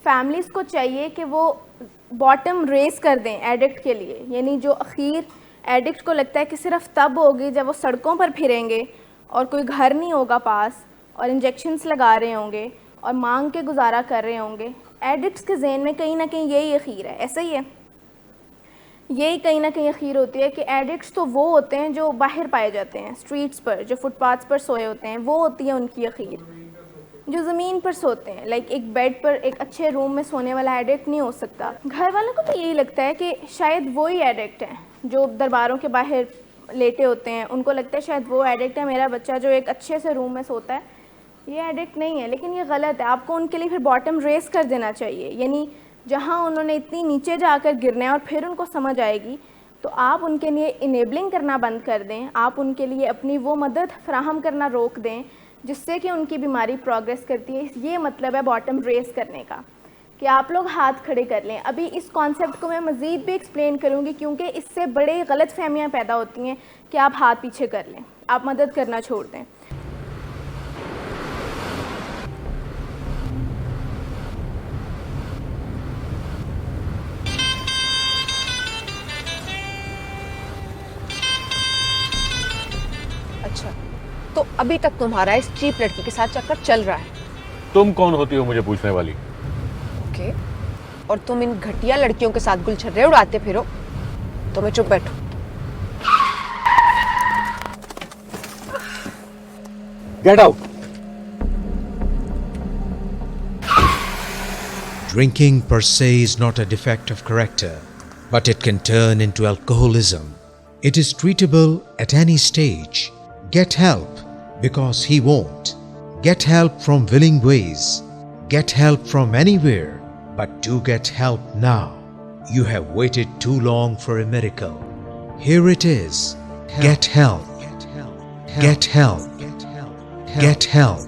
Families को चाहिए कि वो बॉटम रेस कर दें एडिक्ट के लिए, यानी जो आखिर एडिक्ट को लगता है कि सिर्फ तब होगी जब वो सड़कों पर फिरेंगे और कोई घर नहीं होगा पास और इंजेक्शन्स लगा रहे होंगे और मांग के गुजारा कर रहे होंगे। एडिक्ट्स के जहन में कहीं ना कहीं यही अखीर है, ऐसा ही है, यही कहीं ना कहीं अखीर होती है कि एडिक्ट्स तो वो होते हैं जो बाहर पाए जाते हैं, स्ट्रीट्स पर, जो फुटपाथ्स पर सोए होते हैं, वो होती है उनकी अखीर। जो ज़मीन पर सोते हैं, लाइक एक बेड पर एक अच्छे रूम में सोने वाला एडिक्ट नहीं हो सकता। घर वालों को भी यही लगता है कि शायद वो ही एडिक्ट हैं जो दरबारों के बाहर लेटे होते हैं, उनको लगता है शायद वो एडिक्ट है, मेरा बच्चा जो एक अच्छे से रूम में सोता है ये एडिक्ट नहीं है। लेकिन ये गलत है, आपको उनके लिए फिर बॉटम रेस कर देना चाहिए, यानी जहाँ उन्होंने इतनी नीचे जाकर गिरना है और फिर उनको समझ आएगी तो आप उनके लिए इनेबलिंग करना बंद कर दें, आप उनके लिए अपनी वो मदद फराहम करना रोक दें जिससे कि उनकी बीमारी प्रोग्रेस करती है। ये मतलब है बॉटम रेस करने का, कि आप लोग हाथ खड़े कर लें। अभी इस कॉन्सेप्ट को मैं मज़ीद भी एक्सप्लेन करूँगी क्योंकि इससे बड़े गलत फहमियाँ पैदा होती हैं कि आप हाथ पीछे कर लें, आप मदद करना छोड़ दें। अच्छा, तो अभी तक तुम्हारा इस चीप लड़की के साथ चक्कर चल रहा है? तुम कौन होती हो मुझे पूछने वाली? ओके, और तुम इन घटिया लड़कियों के साथ गुलछर्रे उड़ाते फिरो तो मैं चुप बैठूं? Get out. Drinking per se is not a defect of character, but it can turn into alcoholism. It is treatable at any stage. Get help because he won't. Get help from willing ways. Get help from anywhere. But do get help now. You have waited too long for a miracle. Here it is. Get help. Get help. Get help.